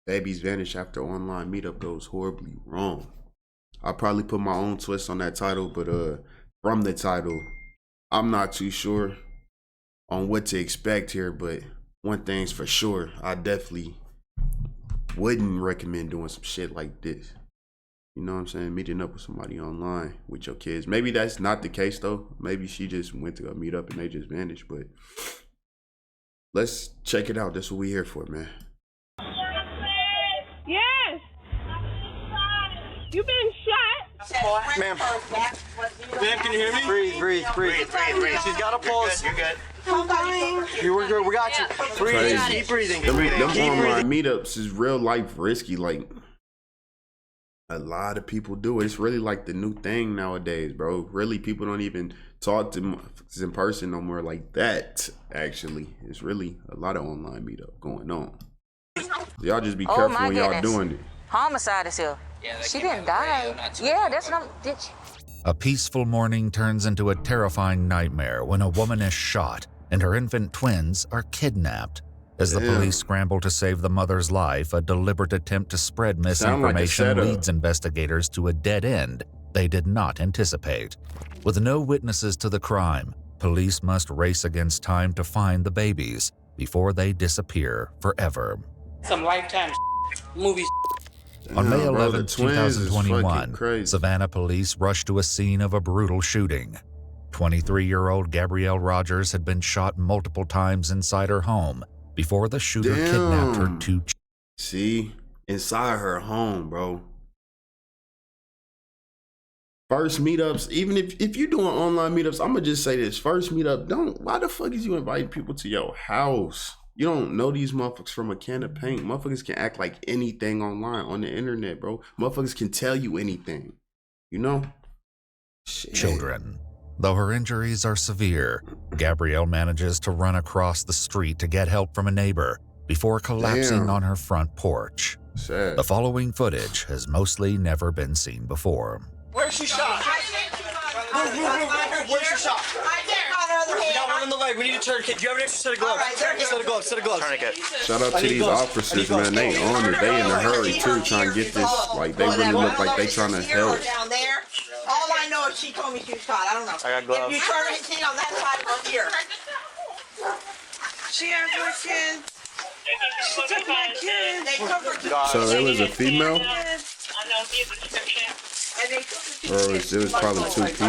Babies vanish after online meetup goes horribly wrong. I'll probably put my own twist on that title, but from the title, I'm not too sure on what to expect here, but one thing's for sure, I definitely wouldn't recommend doing some shit like this. You know what I'm saying? Meeting up with somebody online with your kids. Maybe that's not the case though. Maybe she just went to go meet up and they just vanished, but let's check it out. That's what we here for, man. Yes. You been shot? Ma'am. Ma'am, can you hear me? Breathe. She's got a pulse. You're good. I'm dying. We're good. We got you. Breathe. Keep breathing. Them online meetups is real life risky. Like, a lot of people do it. It's really like the new thing nowadays, bro. Really, people don't even talk to in person no more like that, actually. It's really a lot of online meetup going on. So y'all just be careful when y'all doing it. Homicide is here. Yeah, she didn't die. Yeah, that's what I'm... A peaceful morning turns into a terrifying nightmare when a woman is shot and her infant twins are kidnapped. As the police scramble to save the mother's life, a deliberate attempt to spread misinformation leads investigators to a dead end they did not anticipate. With no witnesses to the crime, police must race against time to find the babies before they disappear forever. Some Lifetime movies. On May 11, 2021, Savannah police rushed to a scene of a brutal shooting. 23-year-old Gabrielle Rogers had been shot multiple times inside her home before the shooter kidnapped her two. See? Inside her home, bro. First meetups, even if you're doing online meetups, I'm going to just say this. First meetup, why the fuck is you inviting people to your house? You don't know these motherfuckers from a can of paint. Motherfuckers can act like anything online on the internet, bro. Motherfuckers can tell you anything, you know? Shit. Children. Though her injuries are severe, Gabrielle manages to run across the street to get help from a neighbor before collapsing on her front porch. Sad. The following footage has mostly never been seen before. Where's she shot? Where's she shot? We got one in the leg. We need a tourniquet. Do you have an extra set of gloves? Set of gloves. Tourniquet. Shout out to these officers, man. They on it. They in a hurry too, trying to get this. Like, they really look like they trying to help. Down there. All I know is she told me she was shot. I don't know. I got gloves. If you turn her head on that side or here. She has my kid. She took my kid. They took her. So it was a female? Or it was probably two people.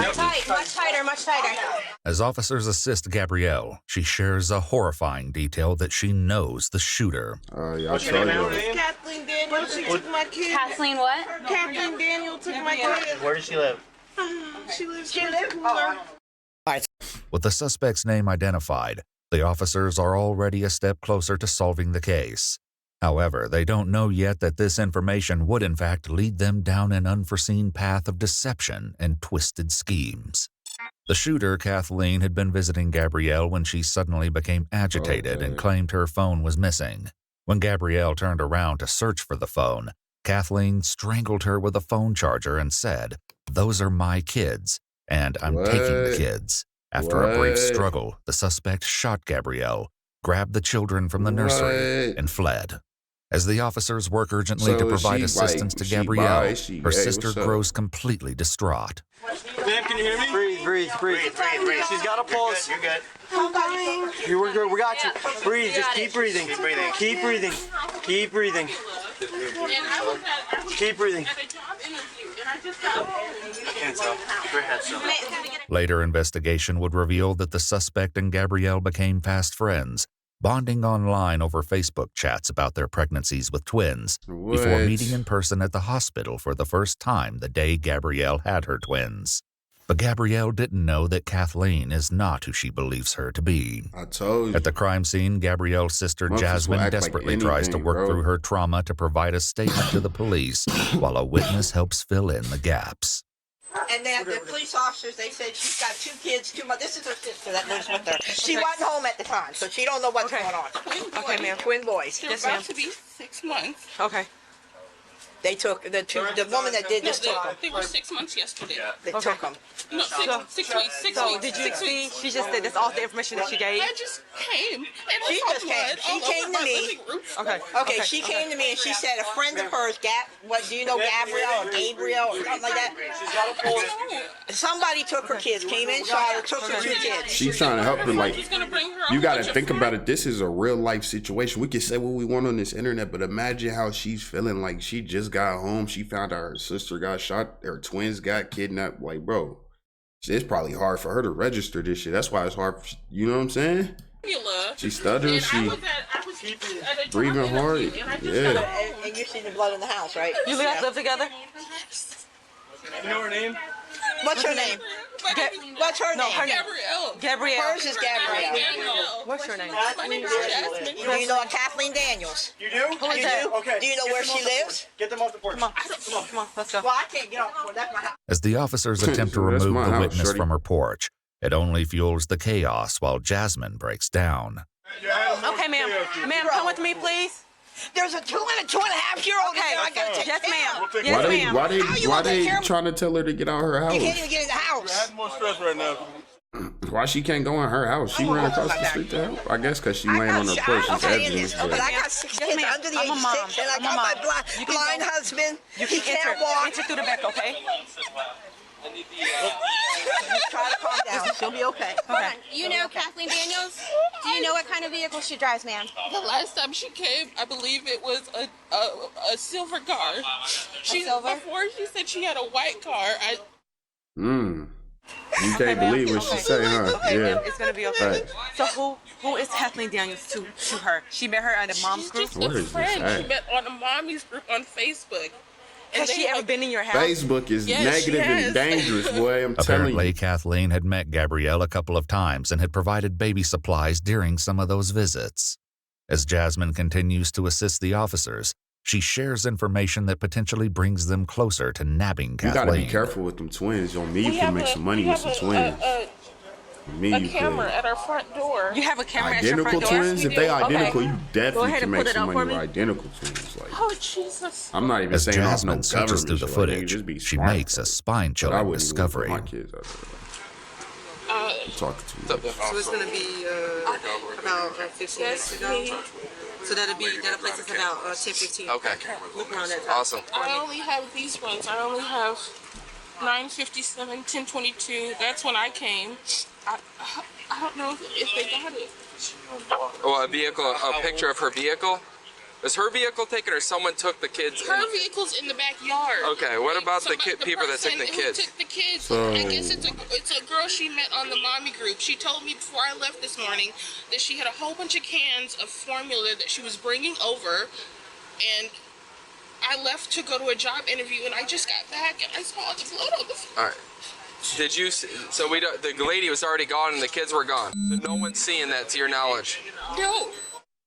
Much tighter. As officers assist Gabrielle, she shares a horrifying detail that she knows the shooter. Y'all saw you. Kathleen Daniel, she took my kid. Kathleen what? Kathleen Daniel took my kid. Where does she live? She lives in the cooler. With the suspect's name identified, the officers are already a step closer to solving the case. However, they don't know yet that this information would in fact lead them down an unforeseen path of deception and twisted schemes. The shooter, Kathleen, had been visiting Gabrielle when she suddenly became agitated and claimed her phone was missing. When Gabrielle turned around to search for the phone, Kathleen strangled her with a phone charger and said, "Those are my kids, and I'm taking the kids." After a brief struggle, the suspect shot Gabrielle, grabbed the children from the nursery, and fled. As the officers work urgently to provide assistance to Gabrielle, her sister grows completely distraught. Ma'am, can you hear me? Breathe. She's got a pulse. You're good. I'm dying. We're good. We got you. Breathe. Just keep breathing. Keep breathing. Later investigation would reveal that the suspect and Gabrielle became fast friends, bonding online over Facebook chats about their pregnancies with twins, before meeting in person at the hospital for the first time the day Gabrielle had her twins. But Gabrielle didn't know that Kathleen is not who she believes her to be. I told you. At the crime scene, Gabrielle's sister Jasmine desperately tries to work through her trauma to provide a statement to the police, while a witness helps fill in the gaps. And then the police officers, they said she's got two kids, this is her sister that lives with her. She wasn't home at the time, so she don't know what's going on. Okay, ma'am. Twin boys. They're about to be 6 months. Okay. They took the woman that did this took them. They were 6 months yesterday. They took them. No, 6 weeks. 6 So weeks. did you 6 see? weeks. She just said that's all the information that she gave. I just came. And She I just saw came. blood She all came over to my me. living room. Okay. Okay, she came to me and she said a friend of hers, what do you know, Gabrielle or Gabriel or something like that? Somebody took her kids, came in, saw her, took her 2 kids. She's trying to help her. Like, He's gonna bring her a you got to bunch of think fruit. about it. This is a real life situation. We can say what we want on this internet, but imagine how she's feeling. Like, she just got home. She found out her sister got shot. Her twins got kidnapped. Like, bro, it's probably hard for her to register this shit. That's why it's hard. You know what I'm saying? Formula. She stutters. And She I was at a breathing drive-in hard. interview, and I just Yeah. got home. And you seen the blood in the house, right? You guys live together? You know her name? What's her name? What's her No, name? her name. Gabrielle. Gabrielle. Hers is Gabrielle. Gabrielle. What's your name? My name is Jasmine. Do you know a Kathleen Daniels? You do? Who is You that? do? Okay. Do you know where she lives? Get them off the porch. Come on, let's go. Well, I can't get off. That's my house. As the officers attempt to That's remove my the house, witness shorty. from her porch, it only fuels the chaos while Jasmine breaks down. Okay, ma'am. Ma'am, come with me, please. There's a 2 and a 2.5-year-old Okay. in there. I gotta take Yes, care ma'am. of. Yes, ma'am. Why you why gonna they take care of- trying to tell her to get out of her You can't house? even get in the house. More stress right now. Why she can't go in her house? She ran across the street to help. I guess because she laying on her porch. It's okay, evidence. but But I got 6 Yes, kids ma'am. under the I'm age a of mom. 6, and I I'm a got my mom. You can blind go- husband. You He can can't enter. walk. Enter through the back, okay? Just try to calm down. She'll be okay. Okay. You know Kathleen Daniels? Do you know what kind of vehicle she drives, ma'am? The last time she came, I believe it was a silver car. silver? Before she said she had a white car. You can't believe what she say, huh? Okay, Yeah. ma'am, it's gonna be okay. Right. So who is Kathleen Daniels to her? She met her at a mom's She's group. just Where a is this friend at? she met on a mommy's group on Facebook. And Has they she ever had- been in your house? Facebook is Yes, negative she has. and dangerous, boy. I'm telling Apparently, you. Kathleen had met Gabrielle a couple of times and had provided baby supplies during some of those visits. As Jasmine continues to assist the officers, she shares information that potentially brings them closer to nabbing You Kathleen. gotta be careful with them twins. On me, you We can have make a- some money we with have some twins. Me, a you camera could. at our front door. You have a camera at your Identical front door? twins? We If they do. identical, Okay. you Go definitely ahead can and make put it some up money for with me. identical twins. Like, Oh, Jesus. I'm not even As saying off no Jasmine searches through the government shit. Like, nigga, footage, just be she smart makes a about it. But I spine-chilling wouldn't even put discovery. my kids out there. I'm talking too much. So it's gonna be about 15 minutes ago. So that'll place us about 10-15. Okay. Look around that time. Awesome. I only have these ones. I only have 9:57, 10:22. That's when I came. I don't know if they got it. Oh, a picture of her vehicle? Is her vehicle taken or someone took the kids? Her vehicle's in the backyard. Okay, what about the Somebody- people that took the person who kids? took the kids. So- I guess it's a girl she met on the mommy group. She told me before I left this morning that she had a whole bunch of cans of formula that she was bringing over, and I left to go to a job interview, and I just got back and I saw the blood on the floor. All right. Did you? So we don't. The lady was already gone and the kids were gone. So no one's seeing that, to your knowledge. No.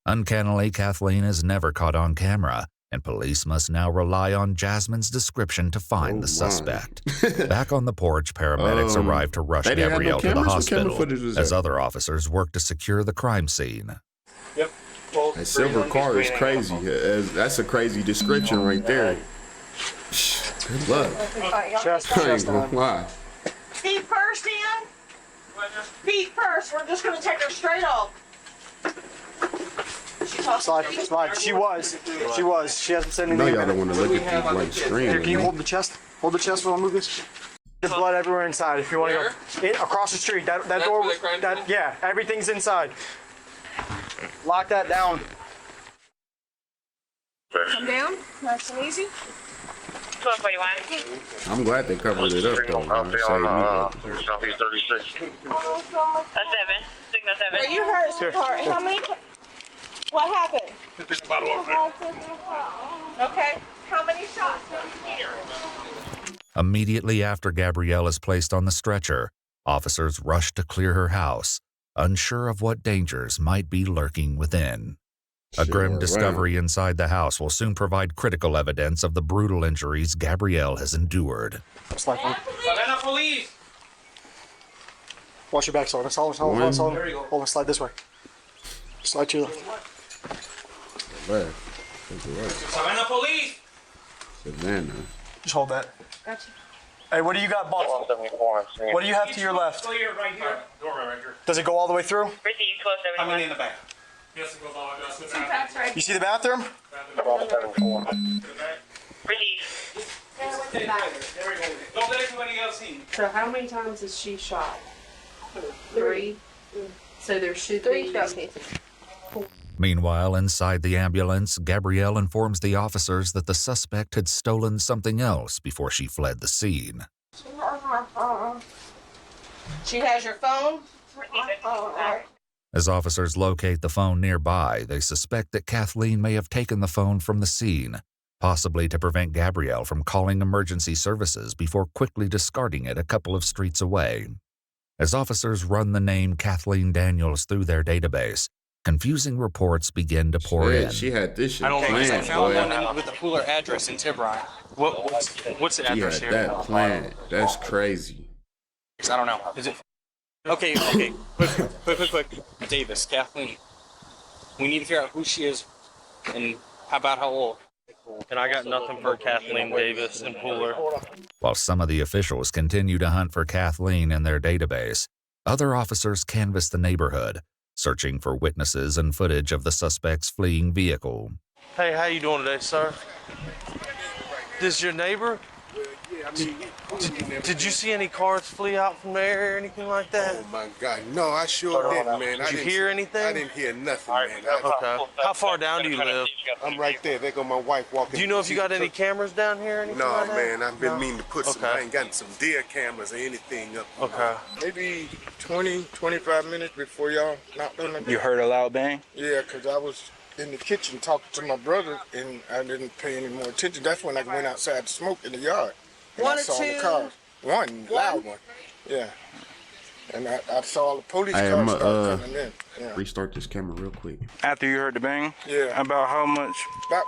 Uncannily, Kathleen is never caught on camera, and police must now rely on Jasmine's description to find Oh, the my. suspect. Back on the porch, paramedics arrive to rush they didn't have no Gabrielle to the cameras? What camera hospital footage was as that? other officers work to secure the crime scene. Yep. Well, That silver car is crazy. That's a crazy description right there. Good luck. Chest, I ain't chest gonna on. lie. Feet first, Ian. Feet first. We're just gonna take her straight off. Slide. She was. She hasn't said I know anything. y'all don't want to look at these like Here, can you screaming. hold the chest? Hold the chest while I move this. There's blood everywhere inside. If you want to go across the street, that door. where the crime scene? Yeah, everything's inside. Lock that down. Come down, nice and easy. 12:41. I'm glad they covered it up though. Man. Saved me. Southeast 36. A 7. Signal 7. Are you hurt, sweetheart? How many? What happened? Okay. How many shots? Immediately after Gabrielle is placed on the stretcher, officers rush to clear her house, unsure of what dangers might be lurking within. A Shit, grim around. discovery inside the house will soon provide critical evidence of the brutal injuries Gabrielle has endured. Slide forward. Savannah police. Watch your back, Sullivan. Sullivan. There you go. Hold on, slide this way. Slide to your left. Man. Savannah police. Savannah. Just hold that. Gotcha. Hey, what do you got, boss? What do you have to your left? Right here. Doorway right here. Does it go all the way through? I'm in the back. Yes, it goes all the way down to the bathroom. You see the bathroom? Don't let anybody else in. So how many times is she shot? 3. So there should 3 be... shot cases. Meanwhile, inside the ambulance, Gabrielle informs the officers that the suspect had stolen something else before she fled the scene. She has your phone? As officers locate the phone nearby, they suspect that Kathleen may have taken the phone from the scene, possibly to prevent Gabrielle from calling emergency services before quickly discarding it a couple of streets away. As officers run the name Kathleen Daniels through their database, confusing reports begin to pour in. She had this shit I don't think I planned, found boy. one with the Fuller address in Tiburon. What's the She address had here? that planned. That's crazy. I don't know. Is it? Okay. Quick. Davis, Kathleen. We need to figure out who she is and how about how old. And I got nothing for Kathleen Davis and Pooler. While some of the officials continue to hunt for Kathleen in their database, other officers canvass the neighborhood, searching for witnesses and footage of the suspect's fleeing vehicle. Hey, how you doing today, sir? This your neighbor? Did you see any cars flee out from there or anything like that? Oh my God, no, I sure didn't, man. Did you hear anything? I didn't hear nothing, man. Okay. How far down do you live? I'm right there. There go my wife walking. Do you know if you got any cameras down here or anything No, like that? man, I've been meaning to put some. Okay. I ain't got some deer cameras or anything up. Okay. Maybe 20, 25 minutes before y'all knocked on the door. You heard a loud bang? Yeah, because I was in the kitchen talking to my brother and I didn't pay any more attention. That's when I went outside to smoke in the yard. And One I or saw two? the cars. One, loud one. Yeah. And I saw the police Hey, cars I'ma, start coming in. Yeah. Restart this camera real quick. After you heard the bang? Yeah. About how much? About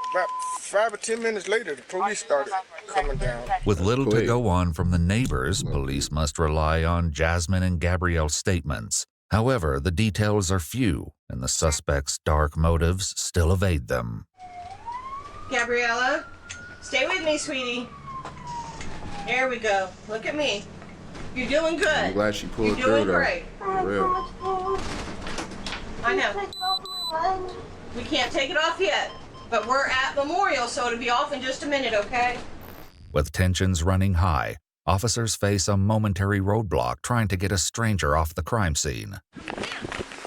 5 or 10 minutes later, the police started coming down. With little to Quick. go on from the neighbors, police must rely on Jasmine and Gabrielle's statements. However, the details are few, and the suspect's dark motives still evade them. Gabriella, stay with me, sweetie. There we go. Look at me. You're doing good. I'm glad she pulled You're through doing though. great. For real. I know. We can't take it off yet, but we're at Memorial, so it'll be off in just a minute, okay? With tensions running high, officers face a momentary roadblock trying to get a stranger off the crime scene.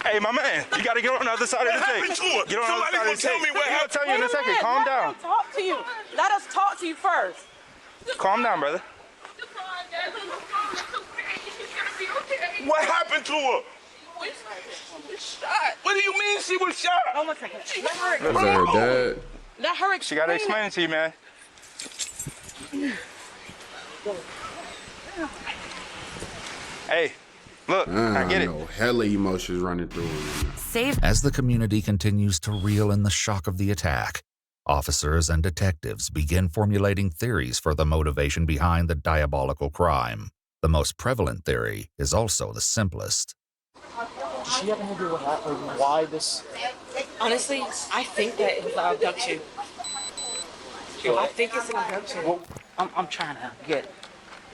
Hey, my man, you gotta get on the other side of the tape. Get on the other side of the tape. Tell me what happened. I'll tell you in a second. Calm down. Talk to you. Let us talk to you first. Calm down, brother. What happened to her? Shot. What do you mean she was shot? Hold on a second. Let her Was that her dad? Let her explain. She gotta explain it to you, man. Hey, look, I get it. know hella emotions running through him. As the community continues to reel in the shock of the attack, officers and detectives begin formulating theories for the motivation behind the diabolical crime. The most prevalent theory is also the simplest. Does she have any idea why this? Honestly, I think that it was an abduction. I think it's an abduction. I'm trying to get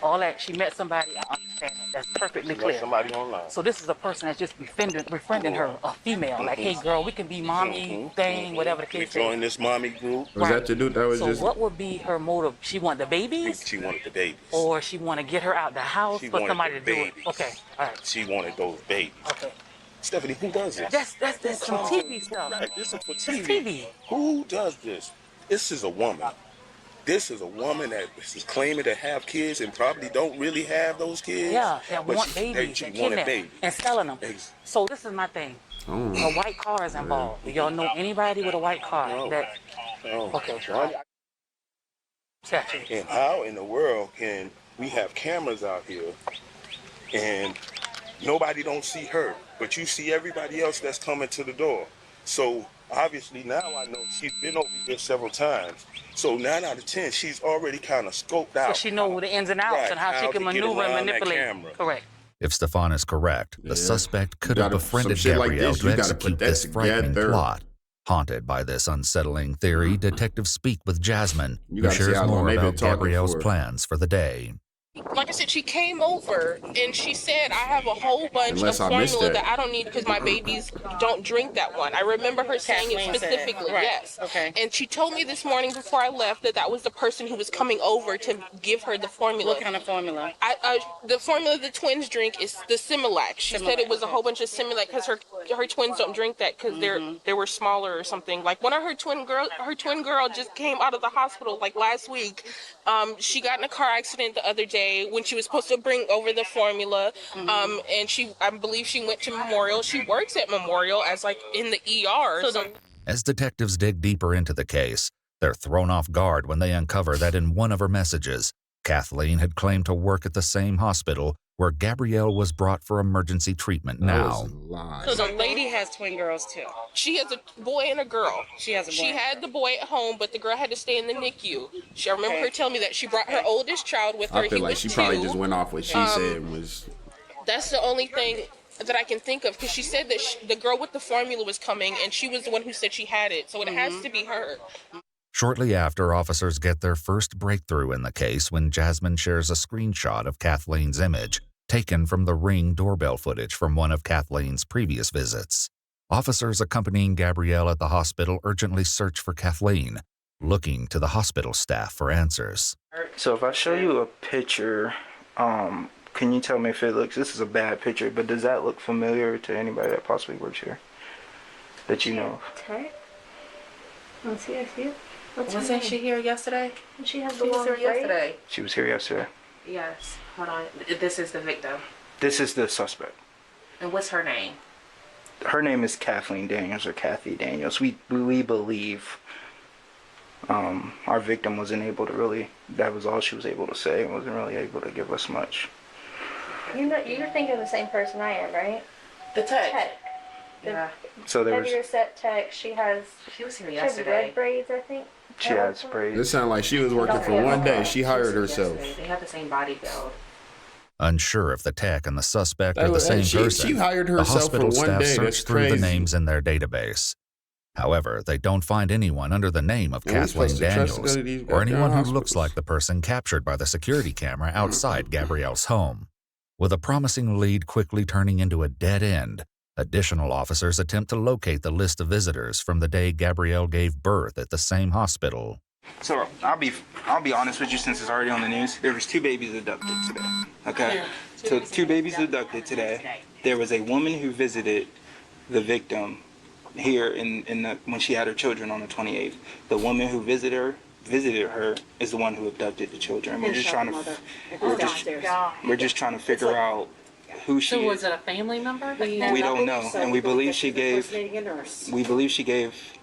all that. She met somebody. I understand that. That's perfectly clear. Somebody online. So this is a person that's just befriending her, a female. Like, hey, girl, we can be mommy, thing, whatever the case Join is. this mommy group. Was that the dude that was So just? what would be her motive? She want the babies, She wanted the babies. or she want to get her out the house She for wanted somebody the to do it? babies. Okay, all right, She wanted those babies. okay. Stephanie, who does this? That's some TV stuff. Right, this is for It's TV. TV. Who does this? This is a woman. This is a woman that is claiming to have kids and probably don't really have those kids. Yeah, that but want she babies wanted and kidnap babies. and selling them. Ex- So this is my thing. Oh. A white car is involved. Do y'all know anybody with a white car? No. That Oh, okay. John. Statue. And how in the world can we have cameras out here and nobody don't see her, but you see everybody else that's coming to the door? So obviously now I know she's been over here several times. So 9 out of 10, she's already kind of scoped So out. she know the ins and outs Right, and how she how can to get maneuver and around that manipulate. camera. Correct. If Stefan is correct, the Yeah. suspect could You have gotta- befriended some shit like Gabrielle this, to you gotta execute put that this frightening together. plot. Haunted by this unsettling theory, detectives speak with Jasmine, You who gotta see shares how long more they've been about talking Gabrielle's for. plans for the day. Like I said, she came over and she said, I have a whole bunch Unless of I missed formula that. that I don't need because my babies don't drink that one. I remember her saying it Kathleen said, specifically, right, yes. okay. And she told me this morning before I left that that was the person who was coming over to give her the formula. What kind of formula? The formula the twins drink is the Similac. She said it was a whole bunch of Similac because her twins don't drink that because they were smaller or something. Like one of her twin girl just came out of the hospital like last week. She got in a car accident the other day when she was supposed to bring over the formula. And I believe she went to Memorial. She works at Memorial as like in the ER. As detectives dig deeper into the case, they're thrown off guard when they uncover that in one of her messages, Kathleen had claimed to work at the same hospital where Gabrielle was brought for emergency treatment now. So the lady has twin girls too. She has a boy and a girl. She has a boy. She had the boy at home, but the girl had to stay in the NICU. I remember her telling me that she brought her oldest child with her. I feel like she probably just went off what she said and was. That's the only thing that I can think of because she said that the girl with the formula was coming and she was the one who said she had it. So it has to be her. Shortly after, officers get their first breakthrough in the case when Jasmine shares a screenshot of Kathleen's image, taken from the Ring doorbell footage from one of Kathleen's previous visits. Officers accompanying Gabrielle at the hospital urgently search for Kathleen, looking to the hospital staff for answers. So if I show you a picture, can you tell me if it looks, this is a bad picture, but does that look familiar to anybody that possibly works here that you know of? Let's see, I see it. Wasn't she here yesterday? She has She was here yesterday. She was here yesterday. Yes. Hold on. This is the victim. This is the suspect. And what's her name? Her name is Kathleen Daniels or Kathy Daniels. We believe our victim wasn't able to really, that was all she was able to say, and wasn't really able to give us much. You're thinking of the same person I am, right? The tech. Yeah. So there heavier was, set tech. She was here she has yesterday. red braids, I think. she had braids. It sounded like she was working for one day. She hired herself. They have the same body build. Unsure if the tech and the suspect That are the was- same she person, hired the herself hospital for one staff day. search That's through the crazy. names in their database. However, they don't find anyone under the name of And we Kathleen supposed to trust to go Daniels to these or anyone goddamn who looks like the person captured by the security camera outside Gabrielle's home. With a promising lead quickly turning into a dead end, additional officers attempt to locate the list of visitors from the day Gabrielle gave birth at the same hospital. So I'll be honest with you, since it's already on the news. There was 2 babies abducted today. Okay, so 2 babies abducted today. There was a woman who visited the victim here when she had her children on the 28th. The woman who visited her is the one who abducted the children. We're just trying to figure out who she So is. was it a family member? We don't know, and we believe she gave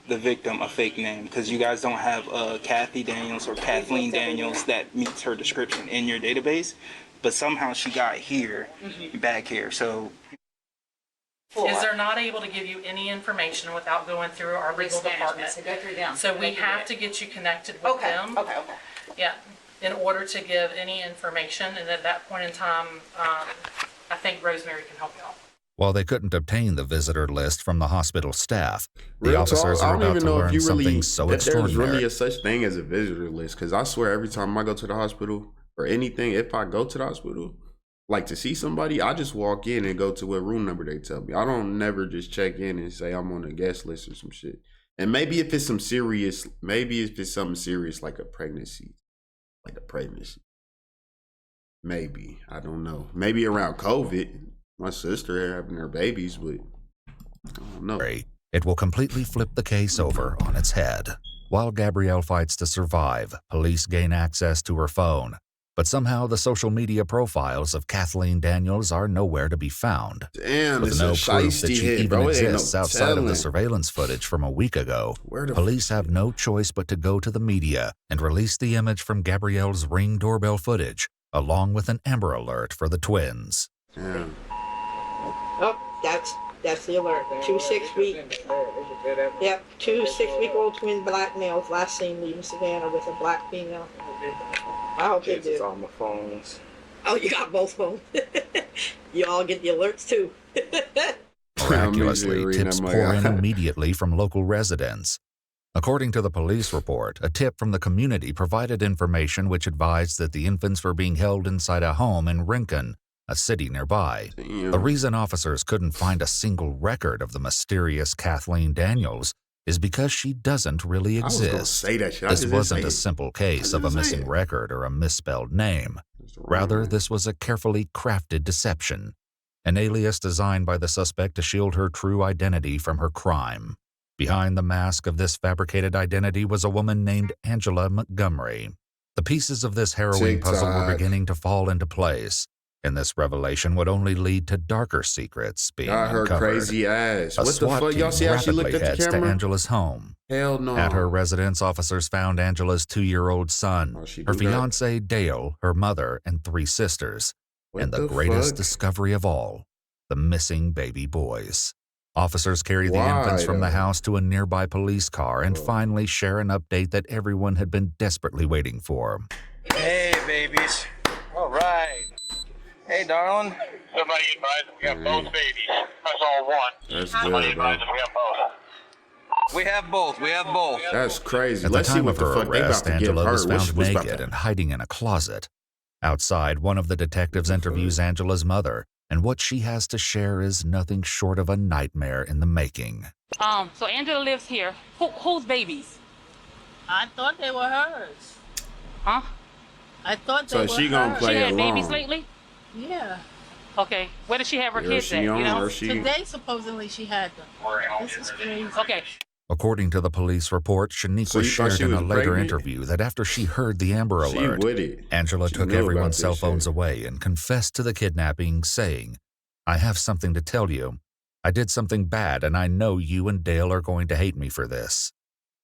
the victim a fake name because you guys don't have Kathy Daniels or Kathleen Daniels that meets her description in your database, but somehow she got here, back here. So Is they're not able to give you any information without going through our legal department. So go through them. So we have to get you connected with them. Okay. Yeah, in order to give any information, and at that point in time, I think Rosemary can help you out. While they couldn't obtain the visitor list from the hospital staff, the Real officers talk, are I don't about even to know if learn you something really so that there's extraordinary. really a such thing as a visitor list. Because I swear, every time I go to the hospital or anything, if I go to the hospital, like to see somebody, I just walk in and go to what room number they tell me. I don't never just check in and say I'm on a guest list or some shit. And maybe if it's something serious like a pregnancy, maybe, I don't know. Maybe around COVID, my sister having her babies, but I don't know. It will completely flip the case over on its head. While Gabrielle fights to survive, police gain access to her phone. But somehow the social media profiles of Kathleen Daniels are nowhere to be found. Damn, With it's no a proof that shiesty she hit, even bro. It ain't no exists outside of the telling. surveillance footage from a week ago, Where the police have no choice but to go to the media and release the image from Gabrielle's Ring doorbell footage, along with an Amber Alert for the twins. Yeah. Oh, that's the alert. 2 6-week. Yep, 2 6-week-old twin black males last seen leaving Savannah with a black female. I hope they do. on my phones. Oh, you got both phones. You all get the alerts too. Around Miraculously, tips pour in immediately from local residents. According to the police report, a tip from the community provided information which advised that the infants were being held inside a home in Rincon, a city nearby. The reason officers couldn't find a single record of the mysterious Kathleen Daniels is because she doesn't really exist. This wasn't a simple case of a missing record or a misspelled name. Rather, this was a carefully crafted deception, an alias designed by the suspect to shield her true identity from her crime. Behind the mask of this fabricated identity was a woman named Angela Montgomery. The pieces of this harrowing puzzle were beginning to fall into place, and this revelation would only lead to darker secrets being uncovered. Her crazy ass. What the fuck? Y'all see how she looked at the camera? To Angela's home. Hell no. At her residence, officers found Angela's 2-year-old son, her fiance Dale, her mother, and 3 sisters, and the greatest discovery of all, the missing baby boys. Officers carry the infants from the house to a nearby police car and finally share an update that everyone had been desperately waiting for. Hey, babies. All right. Hey, darling. Somebody advised we have both babies. That's all one. That's Somebody good, bro. advised we have both. We have both. We have both. That's crazy. At Let's the see time what of the her fuck they about arrest, to give Angela her. was found What's about naked to- and hiding in a closet. Outside, one of the detectives interviews Angela's mother, and what she has to share is nothing short of a nightmare in the making. So Angela lives here. Whose babies? I thought they were hers. Huh? I thought So they were she gonna hers. play She had along. babies lately? Yeah. Okay. Where does she have her Or kids she at? You on, know? or she- Today, supposedly, she had them. This is crazy. Okay. According to the police report, Shaniqua So you thought shared she in a was later pregnant? interview that after she heard the Amber She Alert, with it. Angela She took knew about everyone's this cell phones shit. away and confessed to the kidnapping, saying, "I have something to tell you. I did something bad, and I know you and Dale are going to hate me for this."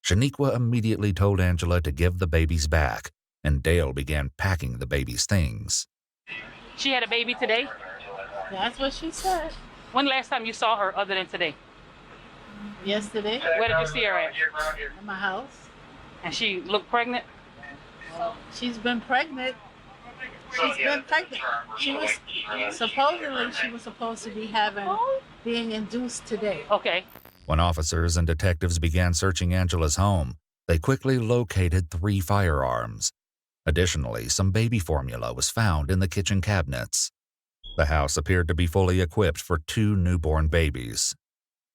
Shaniqua immediately told Angela to give the babies back, and Dale began packing the babies' things. She had a baby today? That's what she said. When last time you saw her other than today? Yesterday. Where did you see her at? At my house. And she looked pregnant? She's been pregnant. She's been pregnant. She was supposedly she was supposed to be being induced today. Okay. When officers and detectives began searching Angela's home, they quickly located 3 firearms. Additionally, some baby formula was found in the kitchen cabinets. The house appeared to be fully equipped for 2 newborn babies.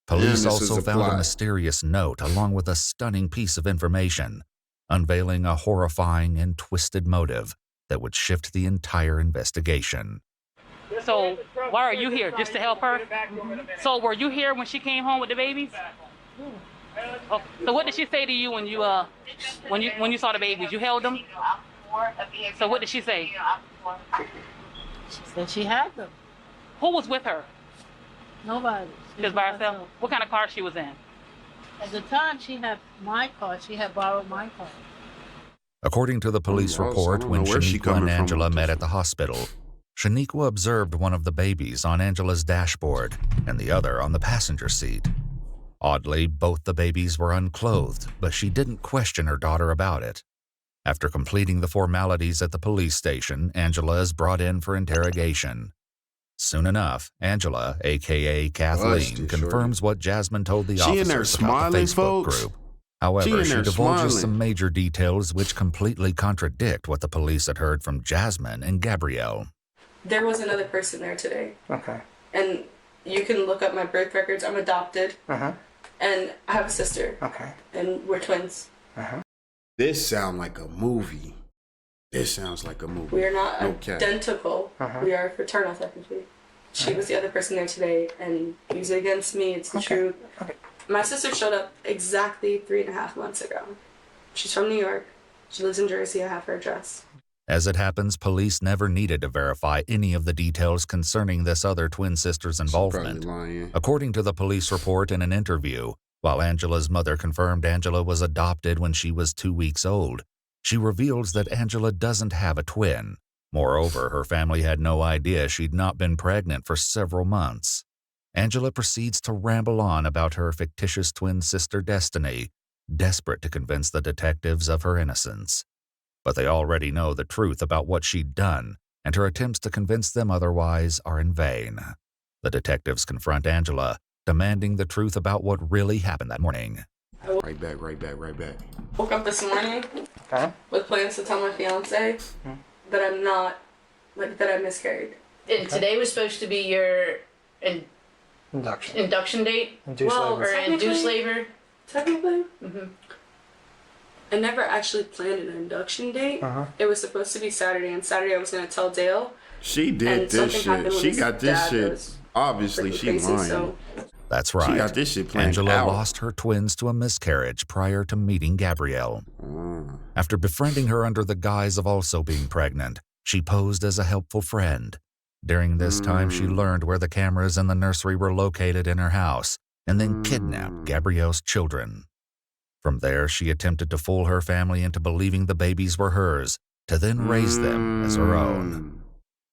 Police this is also a found a plot. mysterious note along with a stunning piece of information, unveiling a horrifying and twisted motive that would shift the entire investigation. So why are you here? Just to help her? So were you here when she came home with the babies? Oh, so what did she say to you when you saw the babies? You held them? So what did she say? She said she had them. Who was with her? Nobody. Just by herself? What kind of car she was in? At the time, she had my car. She had borrowed my car. According to the police report, when Shaniqua and Angela met at the hospital, Shaniqua observed one of the babies on Angela's dashboard and the other on the passenger seat. Oddly, both the babies were unclothed, but she didn't question her daughter about it. After completing the formalities at the police station, Angela is brought in for interrogation. Soon enough, Angela, aka Kathleen, confirms what Jasmine told the She in there officers about the smiling, Facebook folks. group. However, She in she there divulges smiling. some major details which completely contradict what the police had heard from Jasmine and Gabrielle. There was another person there today. Okay. And you can look up my birth records. I'm adopted. Uh-huh. And I have a sister. Okay. And we're twins. Uh-huh. This sound like a movie. This sounds like a movie. We are not No cap. identical. Uh-huh. We are fraternal, technically. She was the other person there today, and use it against me. It's the truth. Okay. My sister showed up exactly 3.5 months ago. She's from New York. She lives in Jersey. I have her address. As it happens, police never needed to verify any of the details concerning this other twin sister's involvement. According to the police report in an interview, while Angela's mother confirmed Angela was adopted when she was 2 weeks old, she reveals that Angela doesn't have a twin. Moreover, her family had no idea she'd not been pregnant for several months. Angela proceeds to ramble on about her fictitious twin sister Destiny, desperate to convince the detectives of her innocence. But they already know the truth about what she'd done, and her attempts to convince them otherwise are in vain. The detectives confront Angela, demanding the truth about what really happened that morning. Right back. Woke up this morning with plans to tell my fiance that I'm not, like, that I miscarried. And today was supposed to be your induction date? Induced labor. Technically. I never actually planned an induction date. It was supposed to be Saturday, and Saturday I was going to tell Dale. She did this shit. She got this shit. Obviously, she lying. That's right. She got this shit planned Angela out. lost her twins to a miscarriage prior to meeting Gabrielle. After befriending her under the guise of also being pregnant, she posed as a helpful friend. During this time, she learned where the cameras in the nursery were located in her house and then kidnapped Gabrielle's children. From there, she attempted to fool her family into believing the babies were hers, to then raise them as her own.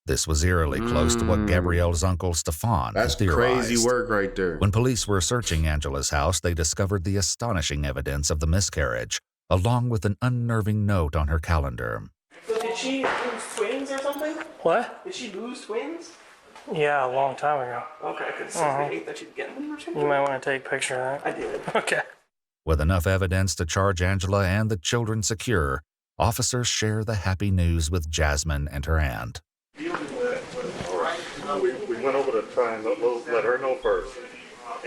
This was eerily close to what Gabrielle's uncle Stefan had theorized. Crazy work right there. When police were searching Angela's house, they discovered the astonishing evidence of the miscarriage, along with an unnerving note on her calendar. So did she lose twins or something? What? Did she lose twins? Yeah, a long time ago. Okay, because they hate that she'd get them or something? You might want to take a picture of that. I did. Okay. With enough evidence to charge Angela and the children secure, officers share the happy news with Jasmine and her aunt. We went over to try and let her know first,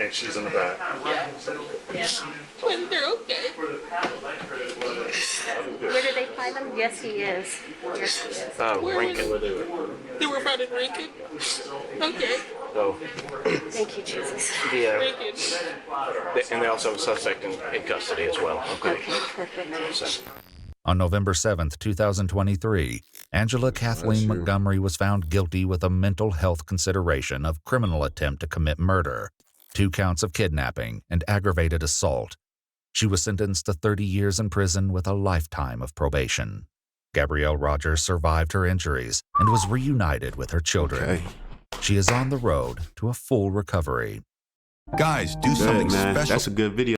and she's in the back. When they're okay. Where did they find him? Yes, he is. Yes, he is. Lincoln. They were found in Lincoln? Okay. So, Thank you, Jesus. and they also have a suspect in custody as well. Okay, perfect. On November 7, 2023, Angela Kathleen Montgomery was found guilty with a mental health consideration of criminal attempt to commit murder, 2 counts of kidnapping, and aggravated assault. She was sentenced to 30 years in prison with a lifetime of probation. Gabrielle Rogers survived her injuries and was reunited with her children. She is on the road to a full recovery. Guys, do something special. That's a good video.